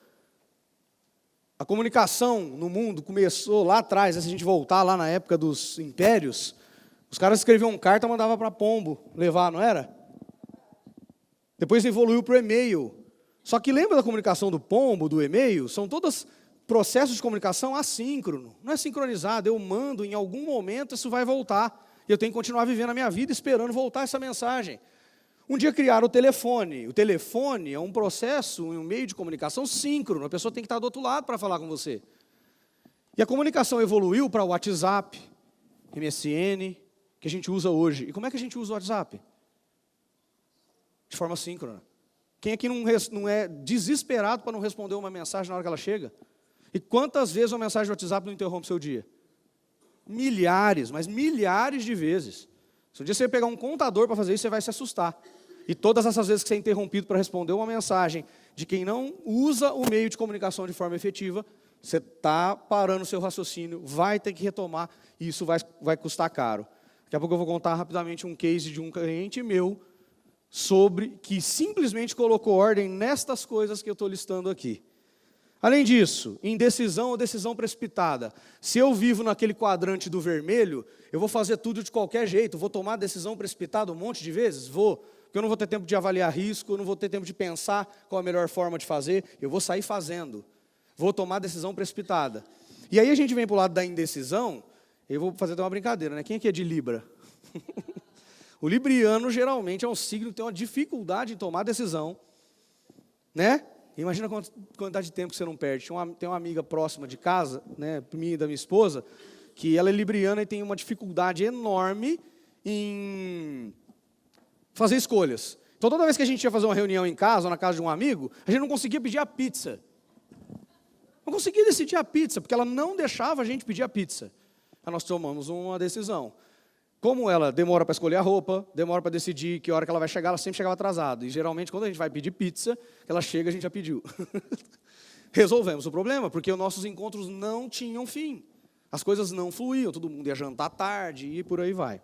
A comunicação no mundo começou lá atrás, se a gente voltar lá na época dos impérios, os caras escreviam carta e mandavam para pombo levar, não era? Depois evoluiu para o e-mail. Só que lembra da comunicação do pombo, do e-mail? São todos processos de comunicação assíncrono. Não é sincronizado, eu mando, em algum momento isso vai voltar. E eu tenho que continuar vivendo a minha vida esperando voltar essa mensagem. Um dia criaram o telefone. O telefone é um processo, um meio de comunicação síncrono. A pessoa tem que estar do outro lado para falar com você. E a comunicação evoluiu para o WhatsApp, MSN, que a gente usa hoje. E como é que a gente usa o WhatsApp? De forma síncrona. Quem aqui não é desesperado para não responder uma mensagem na hora que ela chega? E quantas vezes uma mensagem de WhatsApp não interrompe seu dia? Milhares, mas milhares de vezes. Se um dia você pegar um contador para fazer isso, você vai se assustar. E todas essas vezes que você é interrompido para responder uma mensagem de quem não usa o meio de comunicação de forma efetiva, você está parando o seu raciocínio, vai ter que retomar, e isso vai custar caro. Daqui a pouco eu vou contar rapidamente um case de um cliente meu, sobre que simplesmente colocou ordem nestas coisas que eu estou listando aqui. Além disso, indecisão ou decisão precipitada. Se eu vivo naquele quadrante do vermelho, eu vou fazer tudo de qualquer jeito, vou tomar decisão precipitada um monte de vezes? Vou, porque eu não vou ter tempo de avaliar risco, eu não vou ter tempo de pensar qual a melhor forma de fazer, eu vou sair fazendo. Vou tomar decisão precipitada. E aí a gente vem para o lado da indecisão, eu vou fazer uma brincadeira, né? Quem aqui é de Libra? O libriano geralmente é um signo que tem uma dificuldade em tomar decisão, né? Imagina a quantidade de tempo que você não perde. Tem uma amiga próxima de casa, né, minha e da minha esposa, que ela é libriana e tem uma dificuldade enorme em fazer escolhas. Então, toda vez que a gente ia fazer uma reunião em casa, ou na casa de um amigo, a gente não conseguia pedir a pizza. Não conseguia decidir a pizza, porque ela não deixava a gente pedir a pizza. Aí nós tomamos uma decisão. Como ela demora para escolher a roupa, demora para decidir que hora que ela vai chegar, ela sempre chegava atrasada. E geralmente, quando a gente vai pedir pizza, ela chega, a gente já pediu. Resolvemos o problema, porque os nossos encontros não tinham fim. As coisas não fluíam, todo mundo ia jantar tarde e por aí vai.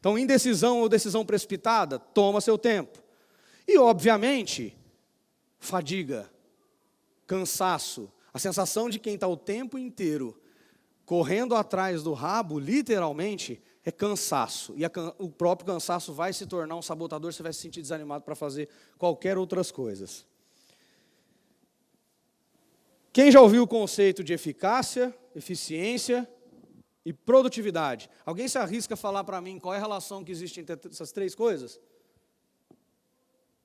Então, indecisão ou decisão precipitada, toma seu tempo. E, obviamente, fadiga, cansaço, a sensação de quem está o tempo inteiro correndo atrás do rabo, literalmente, é cansaço. E o próprio cansaço vai se tornar um sabotador, você vai se sentir desanimado para fazer qualquer outras coisas. Quem já ouviu o conceito de eficácia, eficiência e produtividade? Alguém se arrisca a falar para mim qual é a relação que existe entre essas três coisas?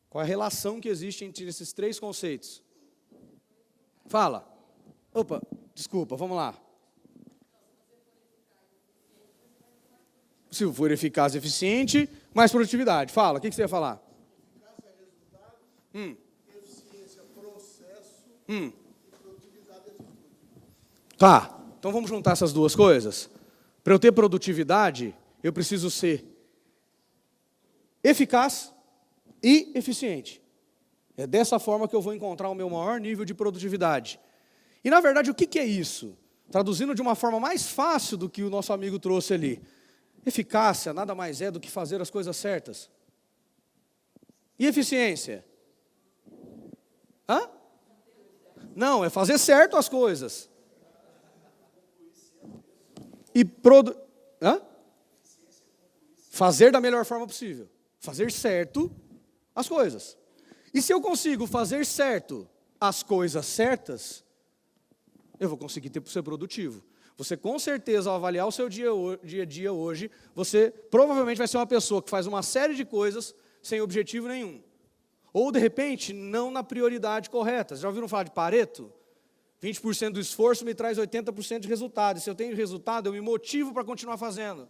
Qual é a relação que existe entre esses três conceitos? Fala. Opa, desculpa, vamos lá. Se for eficaz e eficiente, mais produtividade. Fala, o que você ia falar? Eficácia é resultado, eficiência é processo e produtividade é atitude. Tá, então vamos juntar essas duas coisas. Para eu ter produtividade, eu preciso ser eficaz e eficiente. É dessa forma que eu vou encontrar o meu maior nível de produtividade. E, na verdade, o que é isso? Traduzindo de uma forma mais fácil do que o nosso amigo trouxe ali. Eficácia nada mais é do que fazer as coisas certas. E eficiência? Hã? Não, é fazer certo as coisas. E fazer da melhor forma possível. Fazer certo as coisas. E se eu consigo fazer certo as coisas certas, eu vou conseguir ser produtivo. Você, com certeza, ao avaliar o seu dia a dia hoje, você provavelmente vai ser uma pessoa que faz uma série de coisas sem objetivo nenhum. Ou, de repente, não na prioridade correta. Já ouviram falar de Pareto? 20% do esforço me traz 80% de resultado. E se eu tenho resultado, eu me motivo para continuar fazendo.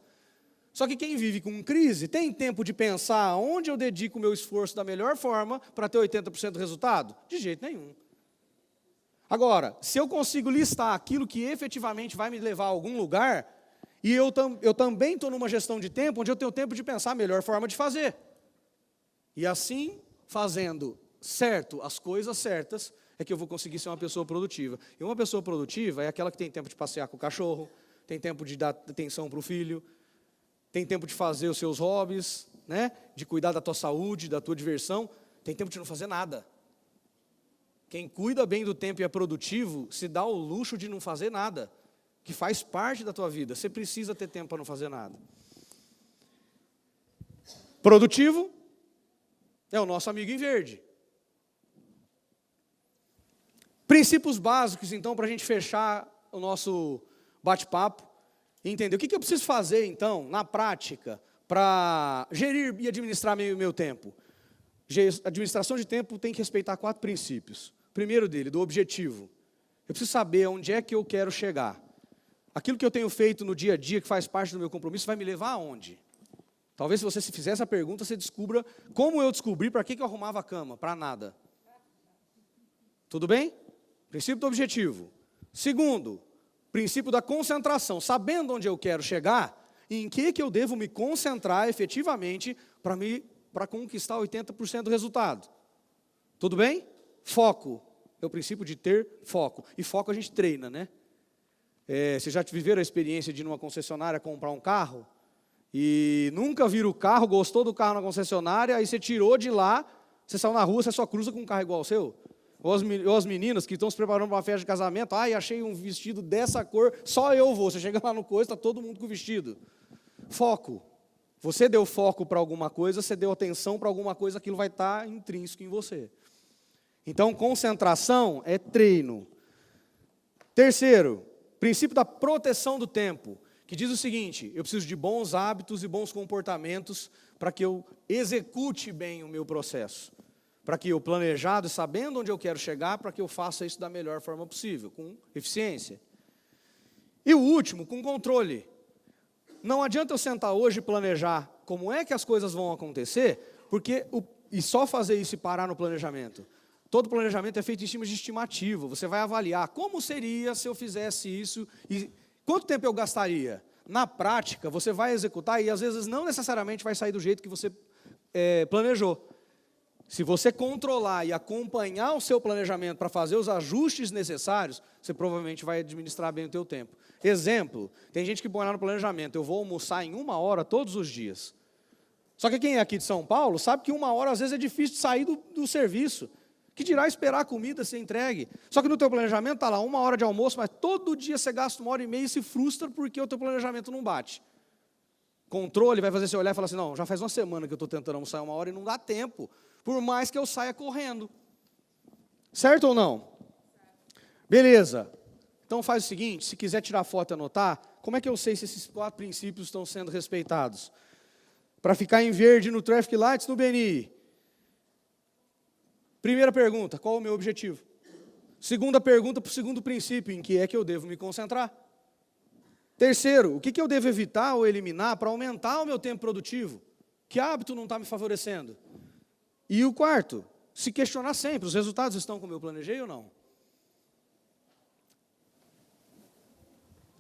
Só que quem vive com crise tem tempo de pensar onde eu dedico o meu esforço da melhor forma para ter 80% do resultado? De jeito nenhum. Agora, se eu consigo listar aquilo que efetivamente vai me levar a algum lugar, e eu também estou numa gestão de tempo onde eu tenho tempo de pensar a melhor forma de fazer. E assim, fazendo certo as coisas certas, é que eu vou conseguir ser uma pessoa produtiva. E uma pessoa produtiva é aquela que tem tempo de passear com o cachorro, tem tempo de dar atenção para o filho, tem tempo de fazer os seus hobbies, né? De cuidar da tua saúde, da tua diversão, tem tempo de não fazer nada. Quem cuida bem do tempo e é produtivo, se dá o luxo de não fazer nada, que faz parte da tua vida. Você precisa ter tempo para não fazer nada. Produtivo é o nosso amigo em verde. Princípios básicos, então, para a gente fechar o nosso bate-papo e entender o que eu preciso fazer, então, na prática, para gerir e administrar meu tempo. Administração de tempo tem que respeitar 4 princípios. Primeiro dele, do objetivo. Eu preciso saber onde é que eu quero chegar. Aquilo que eu tenho feito no dia a dia, que faz parte do meu compromisso, vai me levar aonde? Talvez se você se fizer essa pergunta, você descubra como eu descobri para que eu arrumava a cama. Para nada. Tudo bem? Princípio do objetivo. Segundo, princípio da concentração. Sabendo onde eu quero chegar, em que eu devo me concentrar efetivamente para conquistar 80% do resultado. Tudo bem? Foco. É o princípio de ter foco. E foco a gente treina, né? Vocês já viveram a experiência de ir numa concessionária comprar um carro? E nunca viram o carro, gostou do carro na concessionária, aí você tirou de lá, você saiu na rua, você só cruza com um carro igual ao seu? Ou as meninas que estão se preparando para uma festa de casamento, achei um vestido dessa cor, só eu vou. Você chega lá no coisa, está todo mundo com o vestido. Foco. Você deu foco para alguma coisa, você deu atenção para alguma coisa, aquilo vai estar intrínseco em você. Então, concentração é treino. Terceiro, princípio da proteção do tempo, que diz o seguinte: eu preciso de bons hábitos e bons comportamentos para que eu execute bem o meu processo. Para que eu, planejado, sabendo onde eu quero chegar, para que eu faça isso da melhor forma possível, com eficiência. E o último, com controle. Não adianta eu sentar hoje e planejar como é que as coisas vão acontecer, e só fazer isso e parar no planejamento. Todo planejamento é feito em cima de estimativa. Você vai avaliar como seria se eu fizesse isso e quanto tempo eu gastaria. Na prática, você vai executar e às vezes não necessariamente vai sair do jeito que você planejou. Se você controlar e acompanhar o seu planejamento para fazer os ajustes necessários, você provavelmente vai administrar bem o teu tempo. Exemplo, tem gente que põe lá no planejamento: eu vou almoçar em 1 hora todos os dias. Só que quem é aqui de São Paulo sabe que 1 hora às vezes é difícil de sair do serviço. Que dirá esperar a comida ser entregue. Só que no teu planejamento está lá 1 hora de almoço, mas todo dia você gasta 1h30 e se frustra porque o teu planejamento não bate. Controle vai fazer você olhar e falar assim: não, já faz uma semana que eu estou tentando almoçar 1 hora e não dá tempo, por mais que eu saia correndo. Certo ou não? Beleza. Então faz o seguinte, se quiser tirar foto e anotar, como é que eu sei se esses 4 princípios estão sendo respeitados? Para ficar em verde no Traffic Lights no BNI. Primeira pergunta, qual é o meu objetivo? Segunda pergunta para o segundo princípio, em que é que eu devo me concentrar? Terceiro, o que eu devo evitar ou eliminar para aumentar o meu tempo produtivo? Que hábito não está me favorecendo? E o quarto, se questionar sempre, os resultados estão como eu planejei ou não?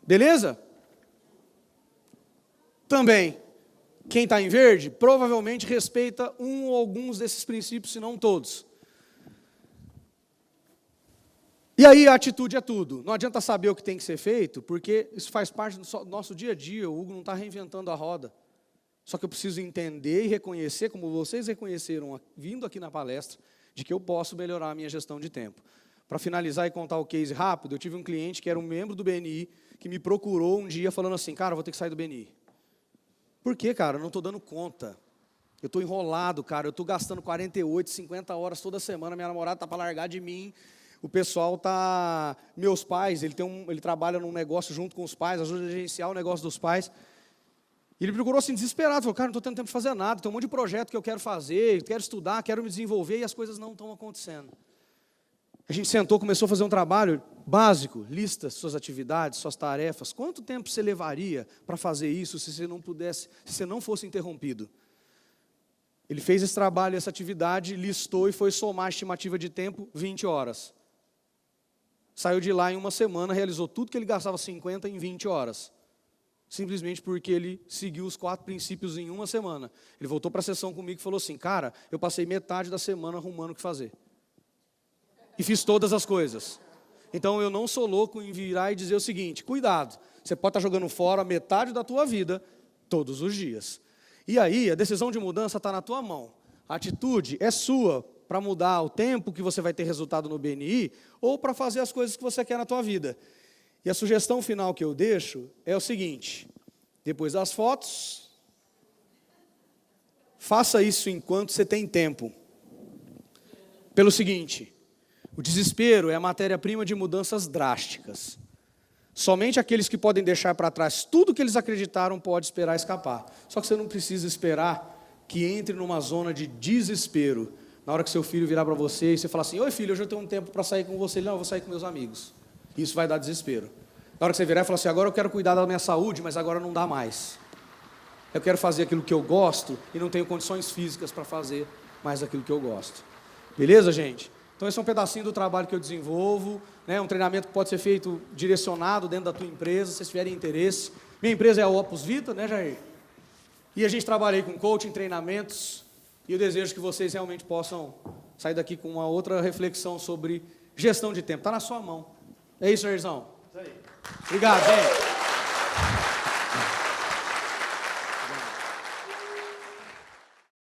Beleza? Também, quem está em verde, provavelmente respeita um ou alguns desses princípios, se não todos. E aí a atitude é tudo. Não adianta saber o que tem que ser feito, porque isso faz parte do nosso dia a dia. O Hugo não está reinventando a roda. Só que eu preciso entender e reconhecer, como vocês reconheceram vindo aqui na palestra, de que eu posso melhorar a minha gestão de tempo. Para finalizar e contar o case rápido, eu tive um cliente que era um membro do BNI, que me procurou um dia falando assim: cara, eu vou ter que sair do BNI. Por quê, cara? Eu não estou dando conta. Eu estou enrolado, cara. Eu estou gastando 48, 50 horas toda semana. Minha namorada está para largar de mim. O pessoal está... Meus pais, ele trabalha num negócio junto com os pais, ajuda a gerenciar o negócio dos pais. E ele procurou assim, desesperado. Falou: cara, não estou tendo tempo de fazer nada. Tem um monte de projeto que eu quero fazer, quero estudar, quero me desenvolver, e as coisas não estão acontecendo. A gente sentou, começou a fazer um trabalho básico, lista suas atividades, suas tarefas. Quanto tempo você levaria para fazer isso se você não fosse interrompido? Ele fez esse trabalho, essa atividade, listou e foi somar a estimativa de tempo, 20 horas. Saiu de lá em 1 semana, realizou tudo que ele gastava 50 em 20 horas. simplesmente porque ele seguiu os 4 princípios em uma semana. Ele voltou para a sessão comigo e falou assim, cara, eu passei metade da semana arrumando o que fazer. E fiz todas as coisas. Então eu não sou louco em virar e dizer o seguinte, cuidado, você pode estar jogando fora metade da tua vida todos os dias. E aí a decisão de mudança está na tua mão. A atitude é sua para mudar o tempo que você vai ter resultado no BNI ou para fazer as coisas que você quer na tua vida. E a sugestão final que eu deixo é o seguinte, depois das fotos, faça isso enquanto você tem tempo. Pelo seguinte, o desespero é a matéria-prima de mudanças drásticas. Somente aqueles que podem deixar para trás tudo que eles acreditaram pode esperar escapar. Só que você não precisa esperar que entre numa zona de desespero. Na hora que seu filho virar para você e você falar assim, oi filho, hoje eu tenho um tempo para sair com você. Ele, não, eu vou sair com meus amigos. Isso vai dar desespero. Na hora que você virar e falar assim, agora eu quero cuidar da minha saúde, mas agora não dá mais. Eu quero fazer aquilo que eu gosto e não tenho condições físicas para fazer mais aquilo que eu gosto. Beleza, gente? Então esse é um pedacinho do trabalho que eu desenvolvo, né? Um treinamento que pode ser feito direcionado dentro da tua empresa, se vocês tiverem interesse. Minha empresa é a Opus Vita, né, Jair? E a gente trabalha aí com coaching, treinamentos, e eu desejo que vocês realmente possam sair daqui com uma outra reflexão sobre gestão de tempo. Está na sua mão. É isso, Jairzão? Isso aí. Obrigado, gente.